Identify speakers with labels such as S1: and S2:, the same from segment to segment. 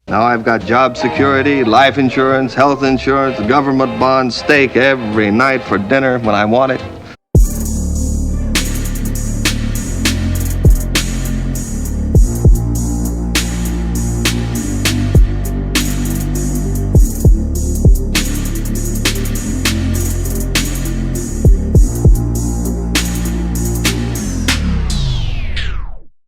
S1: Now I've got job security, life insurance, health insurance, government bonds, steak every night for dinner when I want it.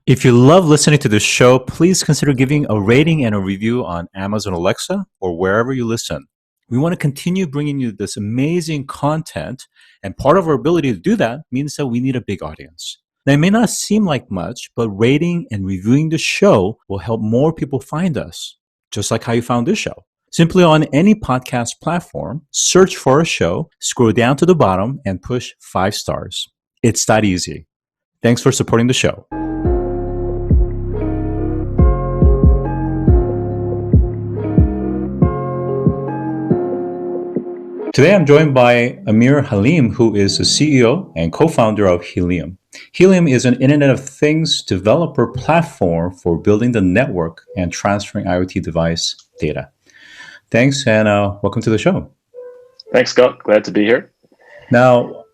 S2: If you love listening to this show, please consider giving a rating and a review on Amazon Alexa or wherever you listen. We want to continue bringing you this amazing content, and part of our ability to do that means that we need a big audience. Now, it may not seem like much, but rating and reviewing the show will help more people find us, just like how you found this show. Simply on any podcast platform, search for our show, scroll down to the bottom, and push 5 stars. It's that easy. Thanks for supporting the show. Today, I'm joined by Amir Haleem, who is the CEO and co-founder of Helium. Helium is an Internet of Things developer platform for building the network and transferring IoT device data. Thanks, and welcome to the show.
S3: Thanks, Scott. Glad to be here.
S2: Now,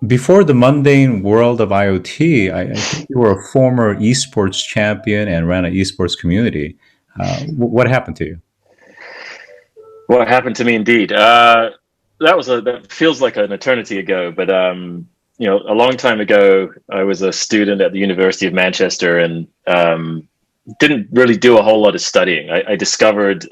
S2: before the mundane world of IoT, I think you were a former esports champion and ran an esports community. What happened to you?
S3: What happened to me, indeed. That feels like an eternity ago, but a long time ago, I was a student at the University of Manchester and didn't really do a whole lot of studying. I discovered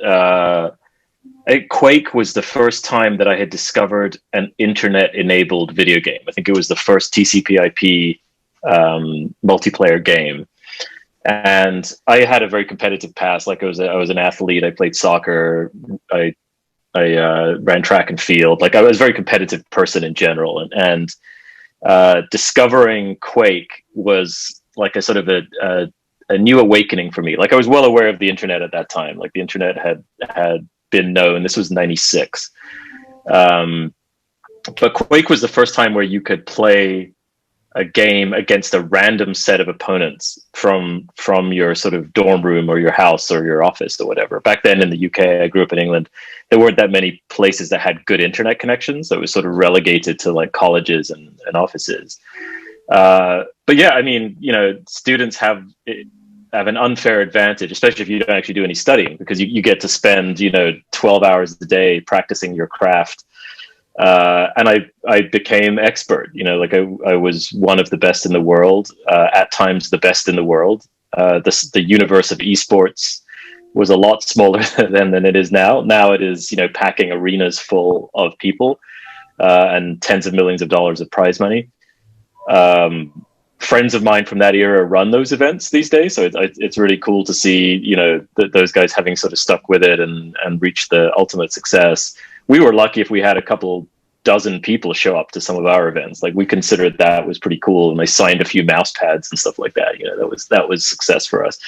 S3: Quake was the first time that I had discovered an internet-enabled video game. I think it was the first TCP/IP multiplayer game, and I had a very competitive past. Like I was an athlete. I played soccer. I ran track and field. Like I was a very competitive person in general, and discovering Quake was like a sort of a new awakening for me. Like I was well aware of the internet at that time. Like the internet had been known. This was '96, but Quake was the first time where you could play a game against a random set of opponents from your sort of dorm room or your house or your office or whatever. Back then in the UK, I grew up in England, there weren't that many places that had good internet connections. So it was sort of relegated to like colleges and offices. But yeah, I mean, students have an unfair advantage, especially if you don't actually do any studying, because you get to spend, 12 hours a day practicing your craft. And I became expert, I was one of the best in the world, at times the best in the world. The universe of esports was a lot smaller then than it is now. Now it is, packing arenas full of people, and tens of millions of dollars of prize money. Friends of mine from that era run those events these days. So it's really cool to see, those guys having sort of stuck with it and reached the ultimate success. We were lucky if we had a couple dozen people show up to some of our events. Like we considered that was pretty cool, and they signed a few mouse pads and stuff like that. That was success for us.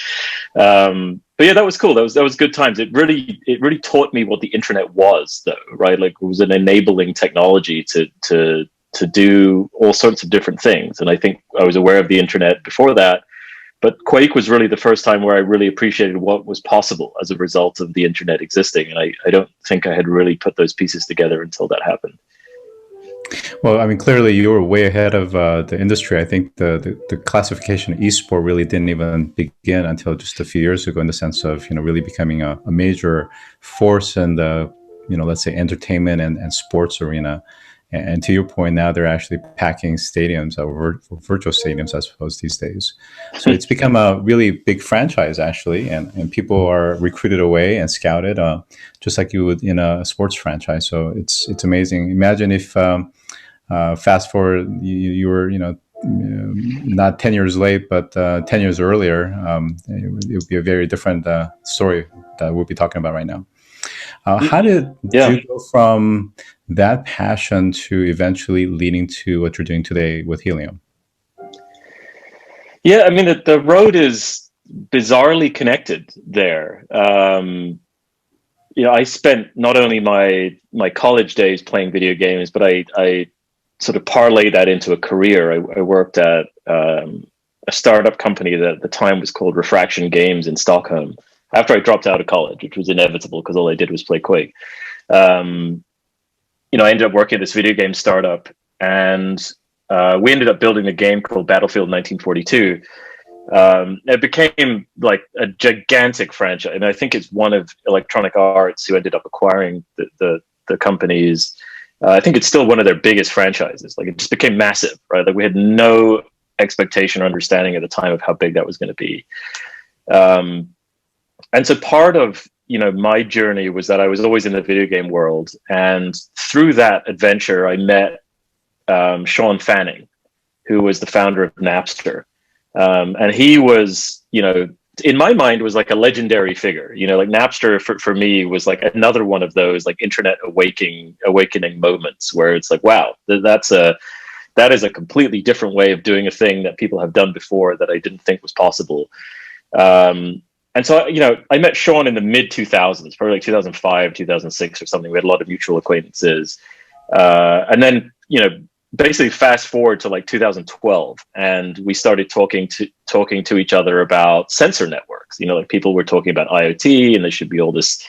S3: But yeah, that was cool. That was good times. It really taught me what the internet was, though, right? Like it was an enabling technology to do all sorts of different things. And I think I was aware of the internet before that. But Quake was really the first time where I really appreciated what was possible as a result of the internet existing. And I don't think I had really put those pieces together until that happened.
S2: Well, I mean, clearly you were way ahead of the industry. I think the classification of esport really didn't even begin until just a few years ago, in the sense of, really becoming a major force in the, let's say, entertainment and sports arena. And to your point, now they're actually packing stadiums, or virtual stadiums, I suppose, these days. So it's become a really big franchise, actually, and people are recruited away and scouted, just like you would in a sports franchise. So it's amazing. Imagine if fast forward, you were, not 10 years late, but 10 years earlier, it would be a very different story that we'll be talking about right now. How did you go from that passion to eventually leading to what you're doing today with Helium?
S3: Yeah, I mean, the road is bizarrely connected there. I spent not only my college days playing video games, but I sort of parlayed that into a career. I worked at a startup company that at the time was called Refraction Games in Stockholm. after I dropped out of college, which was inevitable because all I did was play Quake. I ended up working at this video game startup, and we ended up building a game called Battlefield 1942. It became like a gigantic franchise, and I think it's one of Electronic Arts who ended up acquiring the companies. I think it's still one of their biggest franchises. Like, it just became massive, right? Like, we had no expectation or understanding at the time of how big that was going to be. And so part of my journey was that I was always in the video game world, and through that adventure, I met Sean Fanning, who was the founder of Napster. And he was, in my mind, was like a legendary figure. Like, Napster for me was like another one of those like internet awakening moments where it's like, wow, that is a completely different way of doing a thing that people have done before that I didn't think was possible. And so, I met Sean in the mid 2000s, probably like 2005, 2006 or something. We had a lot of mutual acquaintances. And then, basically fast forward to like 2012, and we started talking to each other about sensor networks. Like, people were talking about IoT, and there should be all this,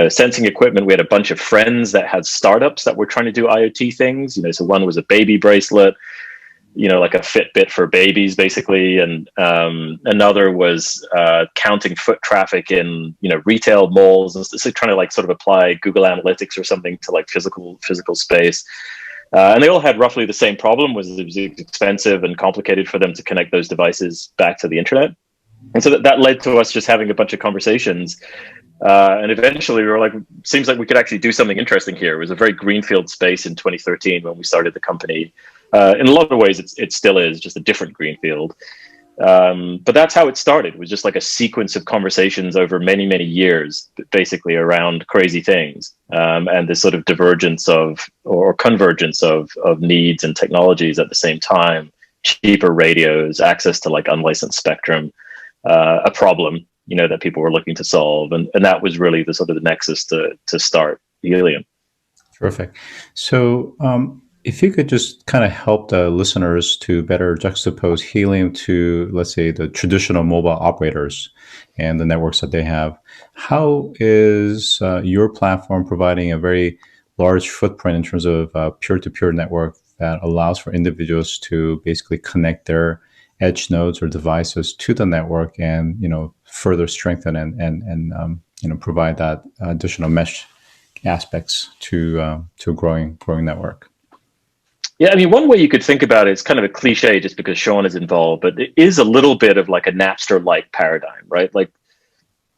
S3: sensing equipment. We had a bunch of friends that had startups that were trying to do IoT things. So one was a baby bracelet, like a Fitbit for babies, basically, and another was counting foot traffic in retail malls, and so trying to like sort of apply Google Analytics or something to like physical space. And they all had roughly the same problem: was it was expensive and complicated for them to connect those devices back to the internet. And so that led to us just having a bunch of conversations. And eventually we were like, seems like we could actually do something interesting here. It was a very greenfield space in 2013 when we started the company. In a lot of ways, it still is just a different greenfield. But that's how it started. It was just like a sequence of conversations over many, many years, basically around crazy things, and this sort of divergence or convergence of needs and technologies at the same time: cheaper radios, access to like unlicensed spectrum, a problem, that people were looking to solve. And that was really the sort of the nexus to start Helium.
S2: Terrific. So, if you could just kind of help the listeners to better juxtapose Helium to, let's say, the traditional mobile operators and the networks that they have, how is your platform providing a very large footprint in terms of peer-to-peer network that allows for individuals to basically connect their edge nodes or devices to the network and, further strengthen and provide that additional mesh aspects to a growing network?
S3: Yeah, I mean, one way you could think about it, it's kind of a cliche just because Sean is involved, but it is a little bit of like a Napster-like paradigm, right? Like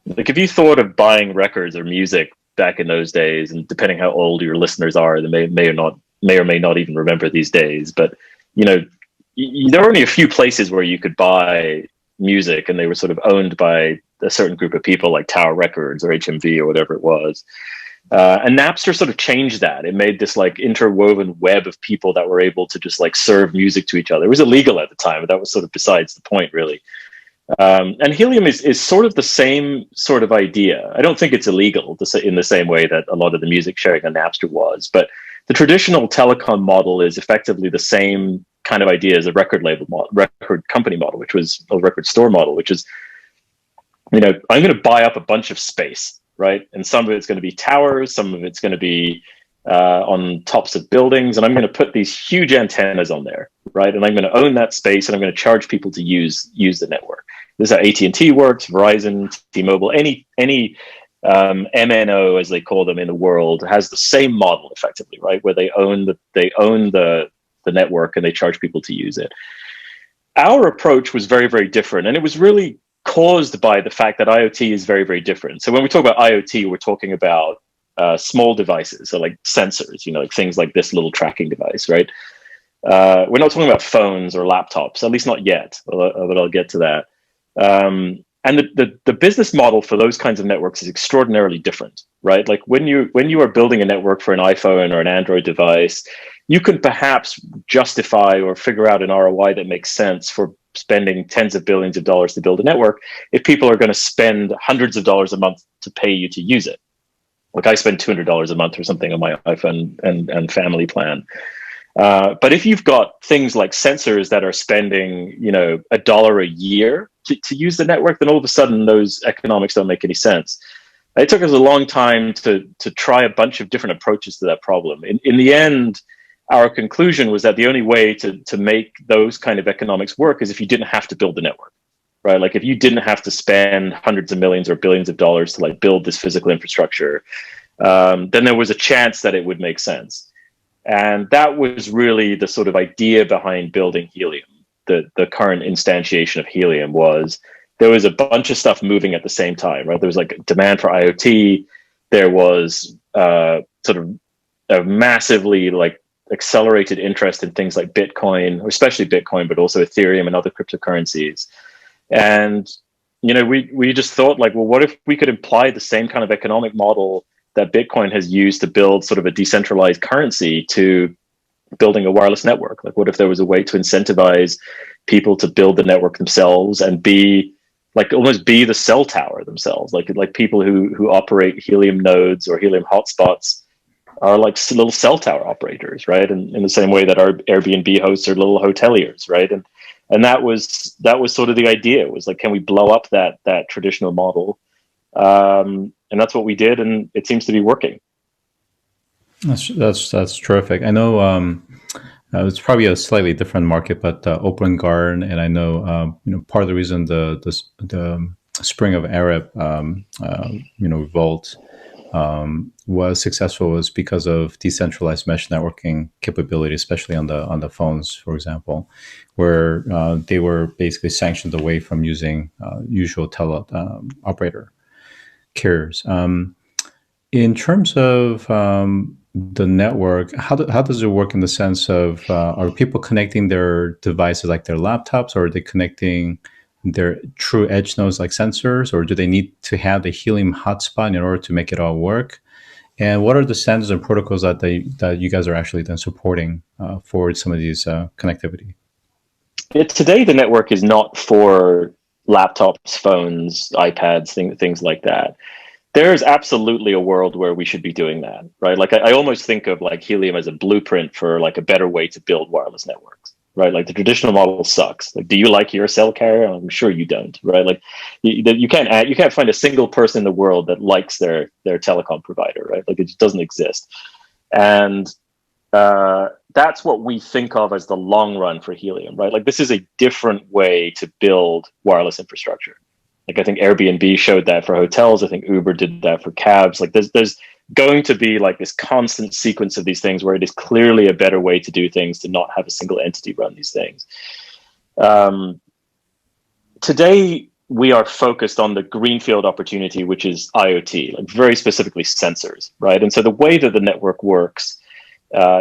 S3: if you thought of buying records or music back in those days, and depending how old your listeners are, they may or may not even remember these days, but there were only a few places where you could buy music, and they were sort of owned by a certain group of people, like Tower Records or HMV or whatever it was. And Napster sort of changed that. It made this like interwoven web of people that were able to just like serve music to each other. It was illegal at the time, but that was sort of besides the point, really. And Helium is sort of the same sort of idea. I don't think it's illegal in the same way that a lot of the music sharing on Napster was, but the traditional telecom model is effectively the same kind of idea as a record label model, record company model, which was a record store model, which is, I'm going to buy up a bunch of space, right? And some of it's going to be towers, some of it's going to be on tops of buildings, and I'm going to put these huge antennas on there, right? And I'm going to own that space, and I'm going to charge people to use the network. This is how AT&T works, Verizon, T-Mobile, any MNO, as they call them in the world, has the same model effectively, right? Where they own the network and they charge people to use it. Our approach was very, very different, and it was really caused by the fact that IoT is very, very different. So when we talk about IoT, we're talking about small devices, so like sensors, like things like this little tracking device, right? We're not talking about phones or laptops, at least not yet, but I'll get to that. And the business model for those kinds of networks is extraordinarily different, right? Like when you are building a network for an iPhone or an Android device, you can perhaps justify or figure out an ROI that makes sense for spending tens of billions of dollars to build a network if people are going to spend hundreds of dollars a month to pay you to use it. Like I spend $200 a month or something on my iPhone and family plan. But if you've got things like sensors that are spending, $1 a year to use the network, then all of a sudden those economics don't make any sense. It took us a long time to try a bunch of different approaches to that problem. In the end, our conclusion was that the only way to make those kind of economics work is if you didn't have to build the network, right? Like if you didn't have to spend hundreds of millions or billions of dollars to like build this physical infrastructure, then there was a chance that it would make sense. And that was really the sort of idea behind building Helium. The current instantiation of Helium was there was a bunch of stuff moving at the same time, right? There was like demand for IoT. There was sort of a massively like accelerated interest in things like Bitcoin, or especially Bitcoin, but also Ethereum and other cryptocurrencies. And, you know, we just thought like, well, what if we could apply the same kind of economic model that Bitcoin has used to build sort of a decentralized currency to building a wireless network? Like, what if there was a way to incentivize people to build the network themselves and be like almost be the cell tower themselves, like people who operate Helium nodes or Helium hotspots are like little cell tower operators, right? And in the same way that our Airbnb hosts are little hoteliers, right? And that was sort of the idea. It was like, can we blow up that traditional model? And that's what we did, and it seems to be working.
S2: That's terrific. I know it's probably a slightly different market, but Open Garden, and I know part of the reason the Spring of Arab revolt was successful was because of decentralized mesh networking capability, especially on the phones, for example, where they were basically sanctioned away from using usual operator carriers. In terms of the network, how does it work in the sense of are people connecting their devices like their laptops, or are they connecting their true edge nodes like sensors, or do they need to have the Helium hotspot in order to make it all work? And what are the standards and protocols that you guys are actually then supporting for some of these connectivity?
S3: Today, the network is not for laptops, phones, iPads, things like that. There is absolutely a world where we should be doing that, right? Like I almost think of like Helium as a blueprint for like a better way to build wireless networks, right? Like the traditional model sucks. Like, do you like your cell carrier? I'm sure you don't, right? Like you can't find a single person in the world that likes their telecom provider, right? Like it just doesn't exist. And that's what we think of as the long run for Helium, right? Like this is a different way to build wireless infrastructure. Like I think Airbnb showed that for hotels. I think Uber did that for cabs. Like there's going to be like this constant sequence of these things where it is clearly a better way to do things, to not have a single entity run these things. Today, we are focused on the greenfield opportunity, which is IoT, like very specifically sensors, right? And so the way that the network works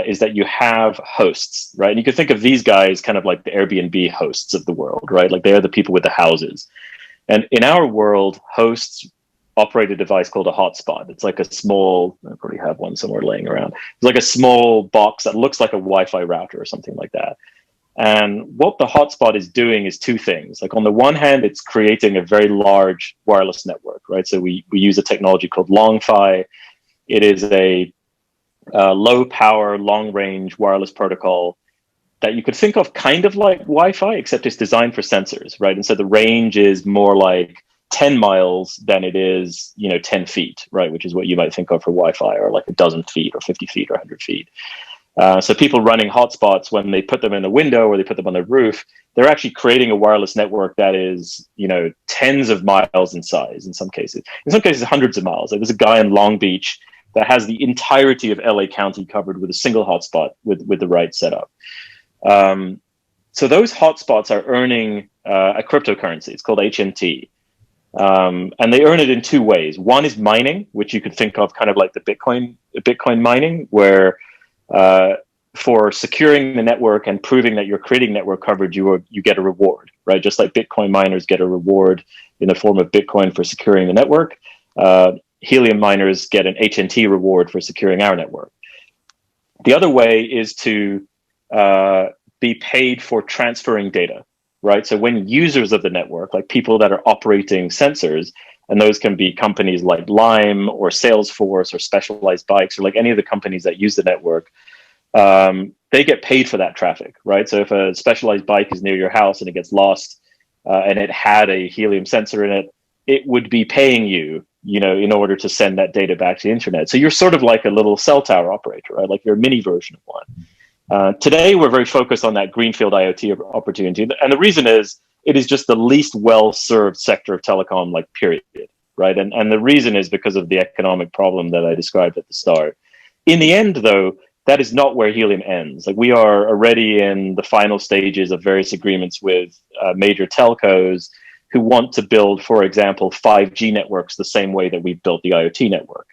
S3: is that you have hosts, right? And you can think of these guys kind of like the Airbnb hosts of the world, right? Like they're the people with the houses. And in our world, hosts operate a device called a hotspot. It's like a small, I probably have one somewhere laying around. It's like a small box that looks like a Wi-Fi router or something like that. And what the hotspot is doing is two things. Like on the one hand, it's creating a very large wireless network, right? So we use a technology called long-fi. It is a low power, long range wireless protocol that you could think of kind of like Wi-Fi, except it's designed for sensors, right? And so the range is more like 10 miles than it is, 10 feet, right? Which is what you might think of for Wi-Fi, or like a dozen feet or 50 feet or 100 feet. So people running hotspots, when they put them in a window or they put them on their roof, they're actually creating a wireless network that is, tens of miles in size in some cases. In some cases, hundreds of miles. Like there's a guy in Long Beach that has the entirety of LA County covered with a single hotspot with the right setup. So those hotspots are earning a cryptocurrency. It's called HNT. And they earn it in two ways. One is mining, which you could think of kind of like the Bitcoin mining, where for securing the network and proving that you're creating network coverage, you get a reward, right? Just like Bitcoin miners get a reward in the form of Bitcoin for securing the network, Helium miners get an HNT reward for securing our network. The other way is to be paid for transferring data, right? So when users of the network, like people that are operating sensors, and those can be companies like Lime or Salesforce or Specialized Bikes or like any of the companies that use the network, they get paid for that traffic, right? So if a Specialized Bike is near your house and it gets lost, and it had a helium sensor in it, it would be paying you, in order to send that data back to the internet. So you're sort of like a little cell tower operator, right? Like you're a mini version of one. Today, we're very focused on that greenfield IoT opportunity. And the reason is, it is just the least well-served sector of telecom, like period, right? And the reason is because of the economic problem that I described at the start. In the end, though, that is not where Helium ends. Like, we are already in the final stages of various agreements with major telcos who want to build, for example, 5G networks the same way that we've built the IoT network.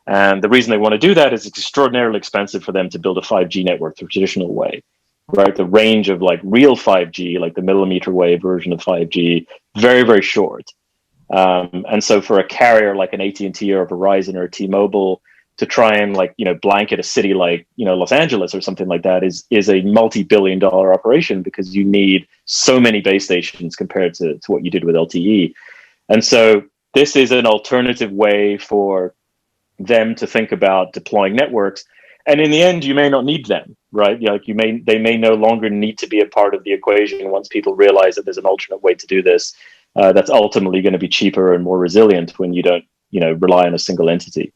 S3: And the reason they want to do that is it's extraordinarily expensive for them to build a 5G network the traditional way, right? The range of like real 5G, like the millimeter wave version of 5G, very, very short. And so for a carrier like an AT&T or a Verizon or a T-Mobile to try and blanket a city like, Los Angeles or something like that is a multi-billion-dollar operation, because you need so many base stations compared to what you did with LTE. And so this is an alternative way for them to think about deploying networks. And in the end, you may not need them, right? They may no longer need to be a part of the equation once people realize that there's an alternate way to do this that's ultimately going to be cheaper and more resilient when you don't, rely on a single entity.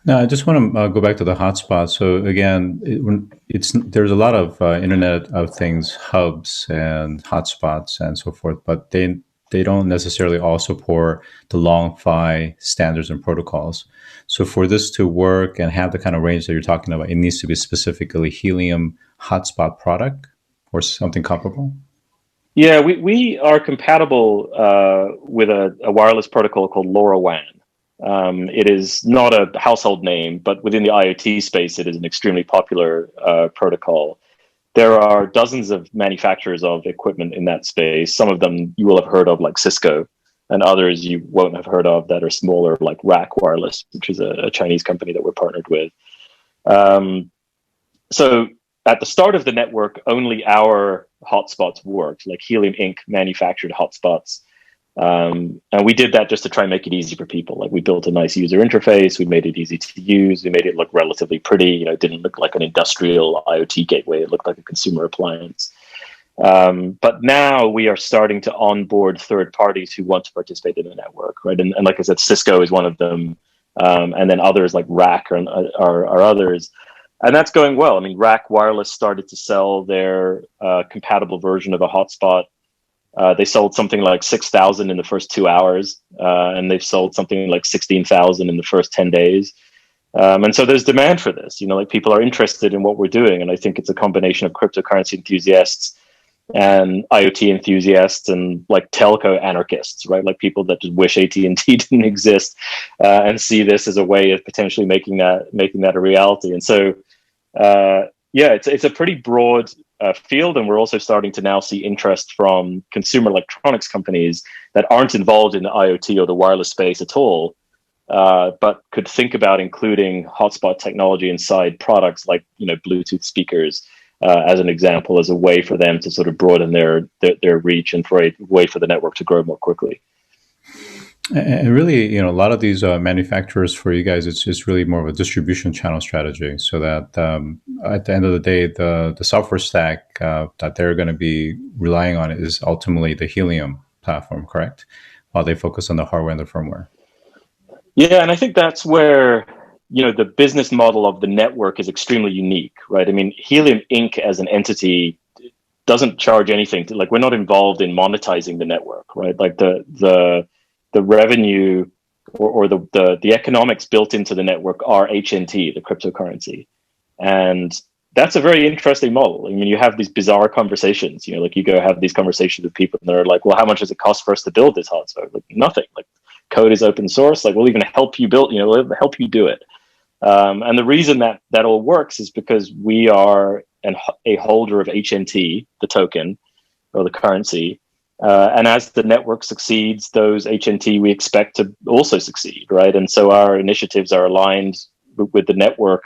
S2: Now, I just want to go back to the hotspot. So again, there's a lot of Internet of Things hubs and hotspots and so forth, but they don't necessarily all support the long PHY standards and protocols. So for this to work and have the kind of range that you're talking about, it needs to be specifically Helium hotspot product or something comparable?
S3: Yeah, we are compatible with a wireless protocol called LoRaWAN. It is not a household name, but within the IoT space, it is an extremely popular protocol. There are dozens of manufacturers of equipment in that space. Some of them you will have heard of, like Cisco, and others you won't have heard of that are smaller, like Rack Wireless, which is a Chinese company that we're partnered with. So at the start of the network, only our hotspots worked, like Helium Inc. manufactured hotspots. And we did that just to try and make it easy for people. Like, we built a nice user interface. We made it easy to use. We made it look relatively pretty. It didn't look like an industrial IoT gateway. It looked like a consumer appliance. But now we are starting to onboard third parties who want to participate in the network, right? And like I said, Cisco is one of them. And then others like Rack are others. And that's going well. I mean, Rack Wireless started to sell their compatible version of a hotspot. They sold something like 6,000 in the first 2 hours, and they've sold something like 16,000 in the first 10 days. And so there's demand for this. Like, people are interested in what we're doing. And I think it's a combination of cryptocurrency enthusiasts and IoT enthusiasts and like telco anarchists, right? Like people that just wish AT&T didn't exist and see this as a way of potentially making that a reality. And so, it's a pretty broad field, and we're also starting to now see interest from consumer electronics companies that aren't involved in the IoT or the wireless space at all, but could think about including hotspot technology inside products like Bluetooth speakers, as an example, as a way for them to sort of broaden their reach and for a way for the network to grow more quickly.
S2: And really, a lot of these manufacturers for you guys, it's just really more of a distribution channel strategy, so that at the end of the day, the software stack that they're going to be relying on is ultimately the Helium platform, correct? While they focus on the hardware and the firmware. Yeah,
S3: and I think that's where the business model of the network is extremely unique, right? I mean, Helium Inc. as an entity doesn't charge anything. We're not involved in monetizing the network, right? Like the revenue or the economics built into the network are HNT, the cryptocurrency. And that's a very interesting model. I mean, you have these bizarre conversations, like you go have these conversations with people and they're like, well, how much does it cost for us to build this hotspot? Like, nothing. Like, code is open source. Like, we'll even help you build, we'll help you do it. And the reason that all works is because we are a holder of HNT, the token or the currency. And as the network succeeds, those HNT we expect to also succeed, right? And so our initiatives are aligned with the network,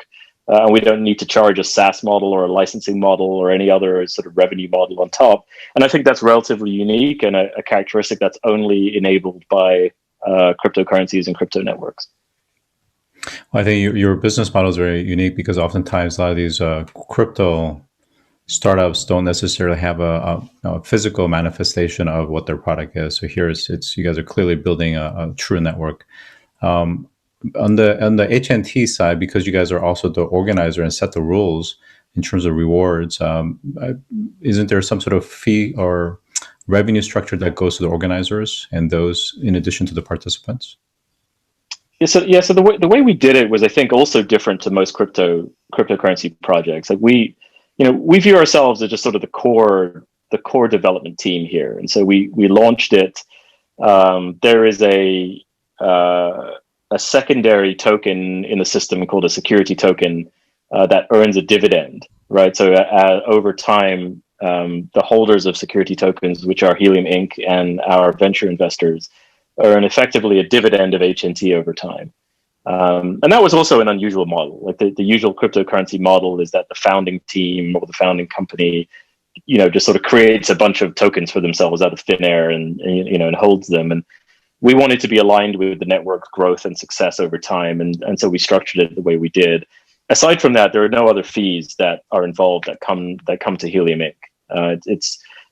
S3: and we don't need to charge a SaaS model or a licensing model or any other sort of revenue model on top. And I think that's relatively unique and a characteristic that's only enabled by cryptocurrencies and crypto networks.
S2: Well, I think your business model is very unique, because oftentimes a lot of these crypto startups don't necessarily have a physical manifestation of what their product is. So here it's you guys are clearly building a true network. Um, on the HNT side, because you guys are also the organizer and set the rules in terms of rewards, isn't there some sort of fee or revenue structure that goes to the organizers and those in addition to the participants?
S3: So the way we did it was, I think, also different to most cryptocurrency projects. Like we view ourselves as just sort of the core development team here, and so we launched it. There is a secondary token in the system called a security token that earns a dividend, right? So over time, the holders of security tokens, which are Helium Inc. and our venture investors, earn effectively a dividend of HNT over time. And that was also an unusual model. Like the usual cryptocurrency model is that the founding team or the founding company, just sort of creates a bunch of tokens for themselves out of thin air and holds them. And we wanted to be aligned with the network's growth and success over time. And so we structured it the way we did. Aside from that, there are no other fees that are involved that come to Helium Inc.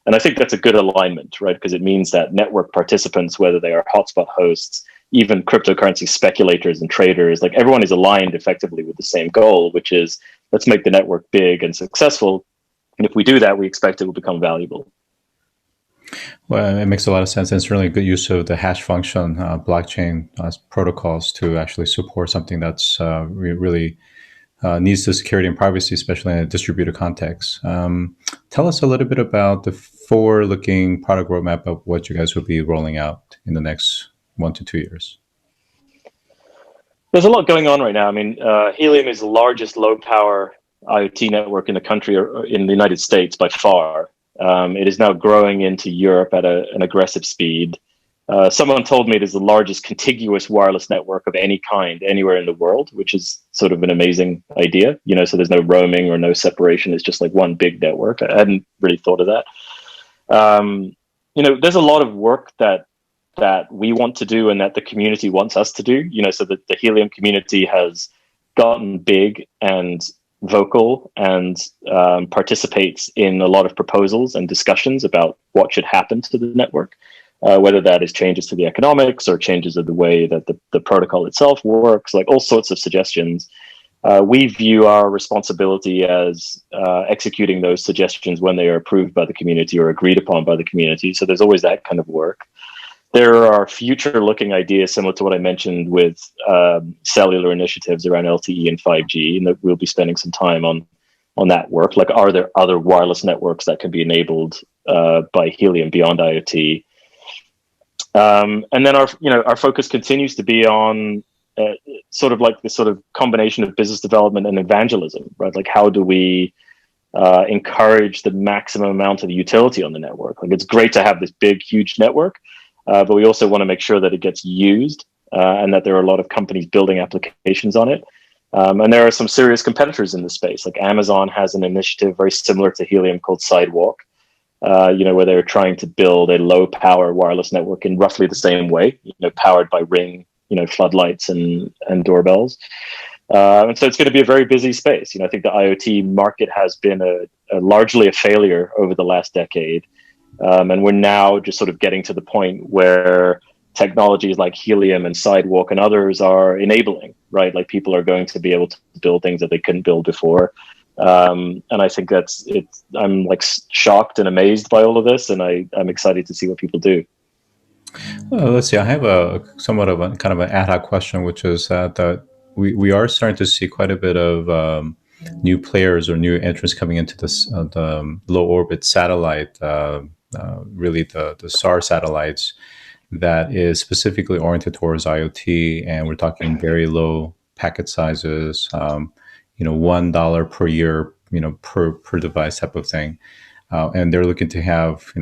S3: And I think that's a good alignment, right? Because it means that network participants, whether they are hotspot hosts, even cryptocurrency speculators and traders, like everyone is aligned effectively with the same goal, which is let's make the network big and successful. And if we do that, we expect it will become valuable.
S2: Well, it makes a lot of sense. And it's really a good use of the hash function blockchain protocols to actually support something that's really needs the security and privacy, especially in a distributed context. Tell us a little bit about the forward-looking product roadmap of what you guys will be rolling out in the next 1 to 2 years.
S3: There's a lot going on right now. I mean, Helium is the largest low-power IoT network in the country or in the United States by far. It is now growing into Europe at an aggressive speed. Someone told me it is the largest contiguous wireless network of any kind anywhere in the world, which is sort of an amazing idea. So there's no roaming or no separation. It's just like one big network. I hadn't really thought of that. There's a lot of work that we want to do and that the community wants us to do, so that the Helium community has gotten big and vocal and participates in a lot of proposals and discussions about what should happen to the network. Whether that is changes to the economics or changes of the way that the protocol itself works, like all sorts of suggestions. We view our responsibility as executing those suggestions when they are approved by the community or agreed upon by the community. So there's always that kind of work. There are future-looking ideas similar to what I mentioned with cellular initiatives around LTE and 5G, and that we'll be spending some time on that work. Like, are there other wireless networks that can be enabled by Helium beyond IoT? And then our focus continues to be on sort of like this sort of combination of business development and evangelism, right? Like, how do we encourage the maximum amount of utility on the network? Like, it's great to have this big, huge network, but we also want to make sure that it gets used and that there are a lot of companies building applications on it. And there are some serious competitors in this space. Like Amazon has an initiative very similar to Helium called Sidewalk, where they're trying to build a low power wireless network in roughly the same way, powered by Ring, floodlights and doorbells. And so it's going to be a very busy space. I think the IoT market has been largely a failure over the last decade. And we're now just sort of getting to the point where technologies like Helium and Sidewalk and others are enabling, right? Like people are going to be able to build things that they couldn't build before. And I think I'm like shocked and amazed by all of this, and I'm excited to see what people do.
S2: Well, let's see. I have a somewhat of a kind of an ad hoc question, which is that we are starting to see quite a bit of new players or new entrants coming into this the low orbit satellite, really the SAR satellites that is specifically oriented towards IoT, and we're talking very low packet sizes. $1 per year, per device type of thing, and they're looking to have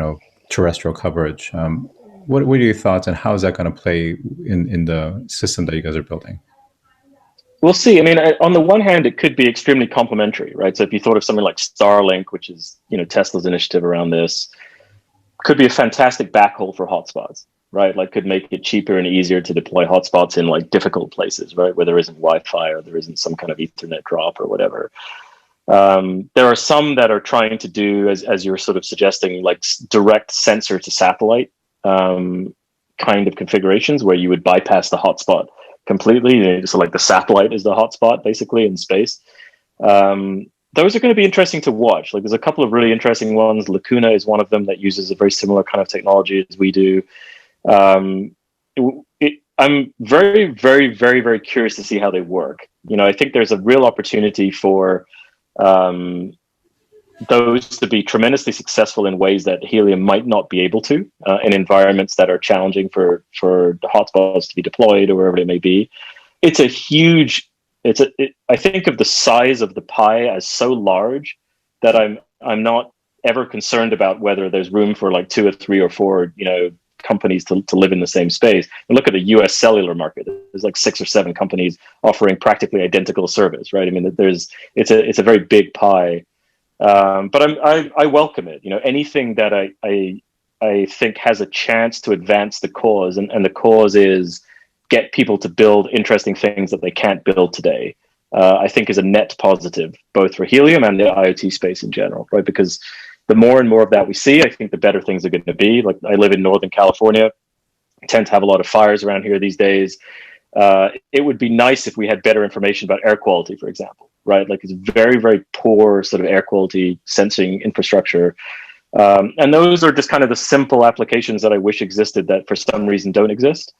S2: terrestrial coverage. What are your thoughts, and how is that going to play in the system that you guys are building?
S3: We'll see. I mean, on the one hand, it could be extremely complementary, right? So if you thought of something like Starlink, which is Tesla's initiative around this, could be a fantastic backhaul for hotspots, right? Like could make it cheaper and easier to deploy hotspots in like difficult places, right? Where there isn't Wi-Fi or there isn't some kind of Ethernet drop or whatever. There are some that are trying to do, as you're sort of suggesting, like direct sensor to satellite kind of configurations where you would bypass the hotspot completely. So like the satellite is the hotspot basically in space. Those are going to be interesting to watch. Like there's a couple of really interesting ones. Lacuna is one of them that uses a very similar kind of technology as we do. I'm very, very, very, very curious to see how they work. I think there's a real opportunity for those to be tremendously successful in ways that helium might not be able to, in environments that are challenging for the hotspots to be deployed or wherever it may be. It's a huge. I think of the size of the pie as so large that I'm not ever concerned about whether there's room for like 2 or 3 or 4 companies to live in the same space. And look at the U.S. cellular market. There's like 6 or 7 companies offering practically identical service, right? I mean, it's a very big pie. But I welcome it. Anything that I think has a chance to advance the cause, and the cause is get people to build interesting things that they can't build today. I think is a net positive, both for helium and the IoT space in general, right? Because the more and more of that we see, I think the better things are going to be. Like I live in Northern California, tend to have a lot of fires around here these days. It would be nice if we had better information about air quality, for example, right? Like it's very, very poor sort of air quality sensing infrastructure. And those are just kind of the simple applications that I wish existed that for some reason don't exist.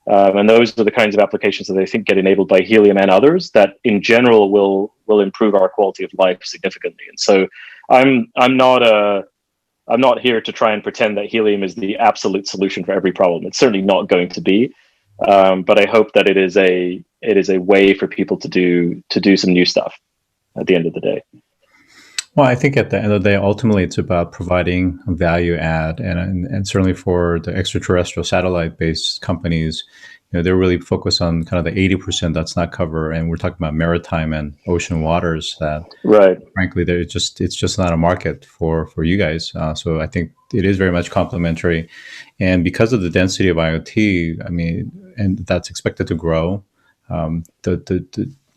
S3: And those are the kinds of applications that I think get enabled by helium and others that in general will improve our quality of life significantly. And so I'm not here to try and pretend that helium is the absolute solution for every problem. It's certainly not going to be. But I hope that it is a way for people to do some new stuff at the end of the day.
S2: Well, I think at the end of the day, ultimately, it's about providing value add, and certainly for the extraterrestrial satellite-based companies, they're really focused on kind of the 80% that's not covered, and we're talking about maritime and ocean waters that,
S3: right?
S2: Frankly, it's just not a market for you guys. So I think it is very much complementary, and because of the density of IoT, I mean, and that's expected to grow.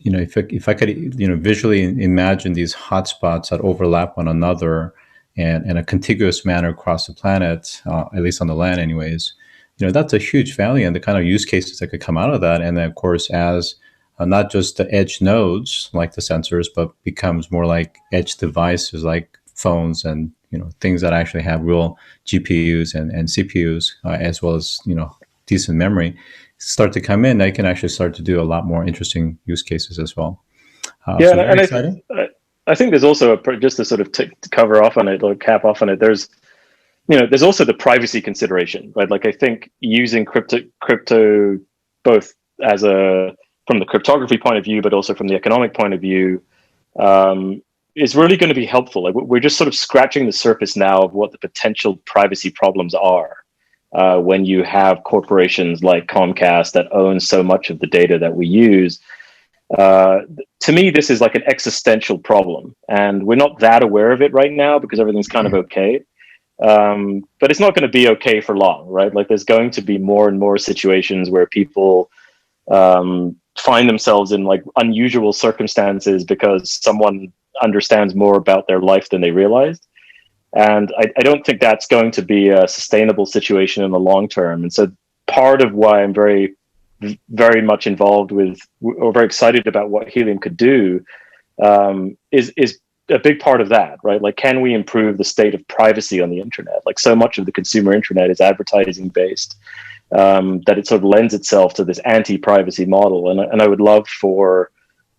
S2: If I could, visually imagine these hotspots that overlap one another and in a contiguous manner across the planet, at least on the land anyways, that's a huge value and the kind of use cases that could come out of that. And then, of course, as not just the edge nodes like the sensors, but becomes more like edge devices like phones and, things that actually have real GPUs and CPUs, as well as, decent memory, start to come in, they can actually start to do a lot more interesting use cases as well.
S3: Yeah, so and I think there's also just to sort of to cover off on it or cap off on it. There's also the privacy consideration, right? Like I think using crypto both from the cryptography point of view, but also from the economic point of view, is really going to be helpful. Like we're just sort of scratching the surface now of what the potential privacy problems are. When you have corporations like Comcast that own so much of the data that we use, to me, this is like an existential problem. And we're not that aware of it right now because everything's kind of okay. But it's not going to be okay for long, right? Like there's going to be more and more situations where people find themselves in like unusual circumstances because someone understands more about their life than they realized. And I don't think that's going to be a sustainable situation in the long term. And so part of why I'm very, very much involved with or very excited about what helium could do is a big part of that, right? Like, can we improve the state of privacy on the internet? Like so much of the consumer internet is advertising based, that it sort of lends itself to this anti-privacy model. And I would love for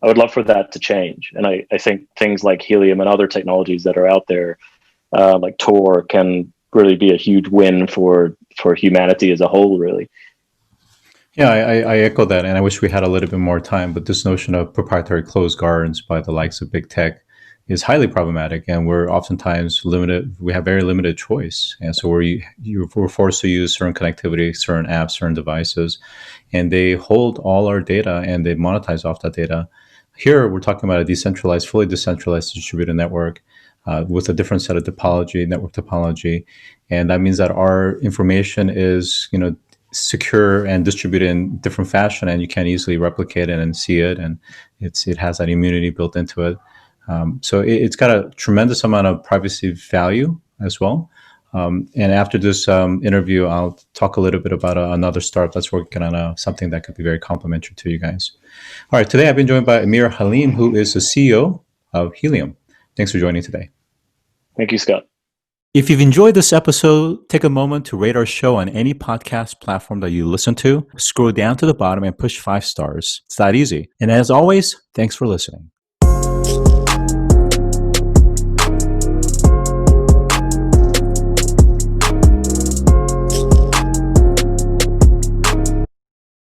S3: that to change. And I think things like helium and other technologies that are out there, like Tor, can really be a huge win for humanity as a whole, really.
S2: Yeah, I echo that, and I wish we had a little bit more time, but this notion of proprietary closed gardens by the likes of big tech is highly problematic, and we're oftentimes limited. We have very limited choice, and so we're forced to use certain connectivity, certain apps, certain devices, and they hold all our data and they monetize off that data. Here, we're talking about a decentralized, fully decentralized distributed network with a different set of network topology, and that means that our information is, secure and distributed in different fashion, and you can't easily replicate it and see it, and it has that immunity built into it. So it's got a tremendous amount of privacy value as well. And after this interview, I'll talk a little bit about another startup that's working on something that could be very complementary to you guys. All right, today I've been joined by Amir Haleem, who is the CEO of Helium. Thanks for joining today.
S3: Thank you, Scott.
S2: If you've enjoyed this episode, take a moment to rate our show on any podcast platform that you listen to. Scroll down to the bottom and push 5 stars. It's that easy. And as always, thanks for listening.